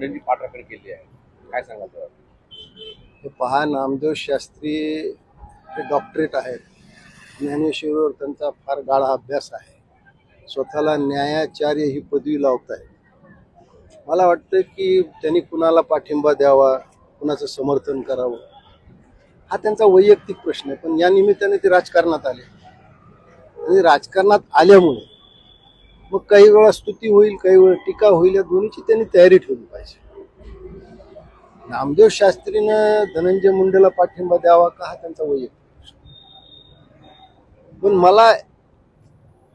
मुंडेंनी पाठराखण केली आहे, काय सांगाल तर? हे पहा, नामदेव शास्त्री हे डॉक्टरेट आहेत, ज्ञानेश्वरीवर त्यांचा फार गाढा अभ्यास आहे, स्वतःला न्यायाचार्य ही पदवी लावत आहेत. मला वाटतं की त्यांनी कुणाला पाठिंबा द्यावा, कुणाचं समर्थन करावं, हा त्यांचा वैयक्तिक प्रश्न आहे. पण या निमित्ताने ते राजकारणात आले आणि राजकारणात आल्यामुळे मग काही वेळा स्तुती होईल, काही वेळा टीका होईल, या दोन्हीची त्यांनी तयारी ठेवली पाहिजे. नामदेव शास्त्रीनं धनंजय मुंडेला पाठिंबा द्यावा का, हा त्यांचा वैयक्तिक प्रश्न. पण मला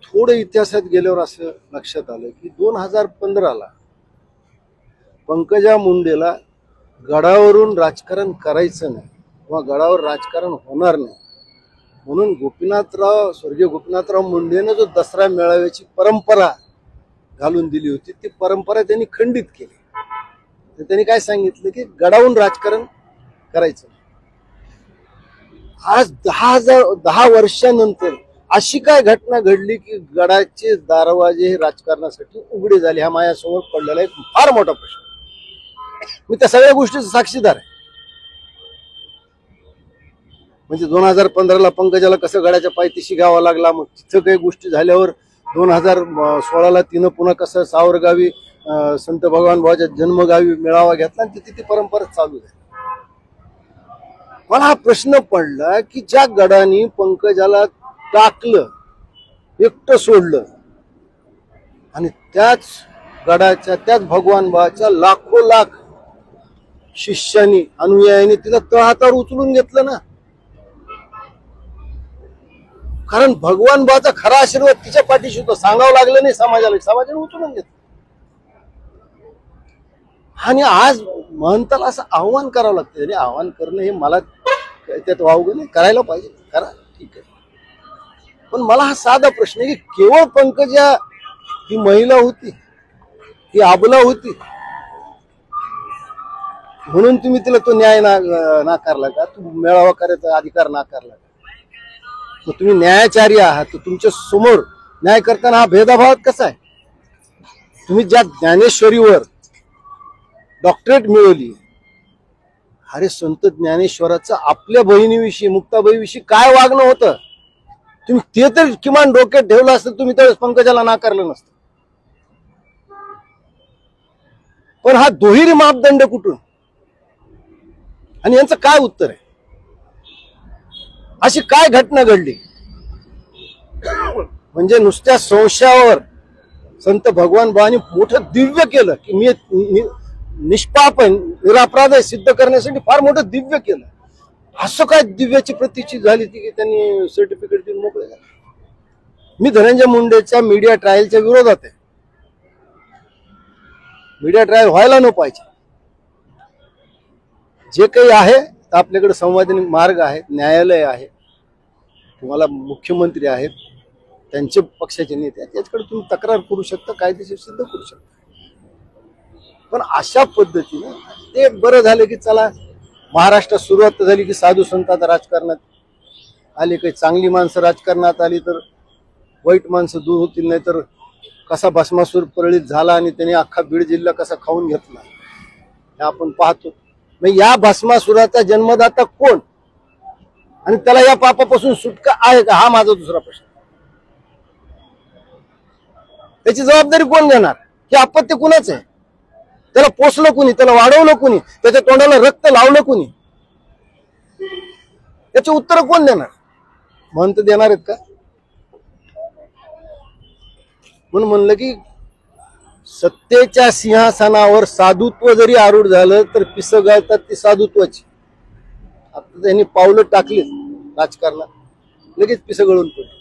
थोडं इतिहासात गेल्यावर असं लक्षात आलं की 2015ला पंकजा मुंडेला गडावरून राजकारण करायचं नाही किंवा गडावर राजकारण होणार नाही म्हणून स्वर्गीय गोपीनाथराव मुंडेनं जो दसरा मेळाव्याची परंपरा घालून दिली होती, ती परंपरा त्यांनी खंडित केली. तर त्यांनी काय सांगितलं की गडावरून राजकारण करायचं. आज 10 वर्षानंतर अशी काय घटना घडली की गडाचे दरवाजे हे राजकारणासाठी उघडे झाले, हा माझ्यासमोर पडलेला एक फार मोठा प्रश्न. मी त्या सगळ्या गोष्टीचा साक्षीदार आहे. म्हणजे 2015ला पंकजाला कसं गडाच्या पायथ्याशी घ्यावा लागला, मग तिथं काही गोष्टी झाल्यावर 2016ला तिनं पुन्हा कसं सावरगावी संत भगवान भावाच्या जन्मगावी मेळावा घेतला आणि तिथे ती परंपरा चालू झाली. मला हा प्रश्न पडला की ज्या गडाने पंकजाला टाकलं, एकटं सोडलं, आणि त्याच गडाच्या, त्याच भगवान भावाच्या लाख शिष्यांनी, अनुयायांनी तिला तळहातावर उचलून घेतलं ना. कारण भगवान बाचा खरा आशीर्वाद तिच्या पाठीशी होता, सांगावं लागलं नाही समाजाला, समाजाने उचलून घेतलं. आणि आज महंताला असं आव्हान करावं लागतं, आणि आव्हान करणं हे मला त्यात वावगं नाही, करायला पाहिजे, करा, ठीक आहे. पण मला हा साधा प्रश्न आहे की केवळ पंकजा ही महिला होती, ही अबला होती म्हणून तुम्ही तिला तो न्याय नाकारला का? तू मेळावा करायचा अधिकार नाकारला का? मग तुम्ही न्यायाचार्य आहात, तर तुमच्या समोर न्याय करताना हा भेदाभाव कसा आहे? तुम्ही ज्या ज्ञानेश्वरीवर डॉक्टरेट मिळवली, अरे संत ज्ञानेश्वराचं आपल्या बहिणीविषयी, मुक्ताबाईविषयी काय वागणं होतं, तुम्ही ते तर किमान डोक्यात ठेवलं असतं, तुम्ही त्यावेळेस पंकजाला नाकारलं नसतं. पण हा दुहेरी मापदंड कुठून, आणि यांचं काय उत्तर आहे? अशी काय घटना घडली म्हणजे नुसत्या संशयावर संत भगवान भावानी मोठं दिव्य केलं की मी निष्पाप आहे, निरापराध आहे सिद्ध करण्यासाठी फार मोठं दिव्य केलं. असं काय दिव्याची प्रतीची झाली ती की त्यांनी सर्टिफिकेट देऊन मोकळे झाले. मी धनंजय मुंडेच्या मीडिया ट्रायलच्या विरोधात आहे. मीडिया ट्रायल व्हायला न पाहिजे. जे काही आहे आपल्याकडे संवैधानिक मार्ग आहे, न्यायालय आहे, तुम्हाला मुख्यमंत्री आहेत, त्यांचे पक्षाचे नेते आहेत, त्याच्याकडे तुम्ही तक्रार करू शकता, कायदेशीर सिद्ध करू शकता. पण अशा पद्धतीने ते बरं झालं की चला महाराष्ट्रात सुरुवात झाली की साधू संत आता राजकारणात आले, काही चांगली माणसं राजकारणात आली तर वाईट माणसं दूर होतील. नाही तर कसा भस्मासूर परळीत झाला आणि त्यांनी अख्खा बीड जिल्हा कसा खाऊन घेतला हे आपण पाहतो. मग या भस्मासुराचा जन्मदाता कोण आणि त्याला या पापापासून सुटका आहे का, हा माझा दुसरा प्रश्न. त्याची जबाबदारी कोण घेणार? हे अपत्य कुणाच आहे? त्याला पोसलं कुणी, त्याला वाढवलं कुणी, त्याच्या तोंडाला रक्त लावलं कुणी, त्याचे उत्तर कोण देणार? महंत देणार आहेत का? म्हणून म्हणलं की सत्तेच्या सिंहासनावर साधुत्व जरी आरूढ झालं तर पिसगळतात ती साधुत्वाची. आता त्यांनी पावलं टाकली राजकारणात, लगेच पिसगळून पडली.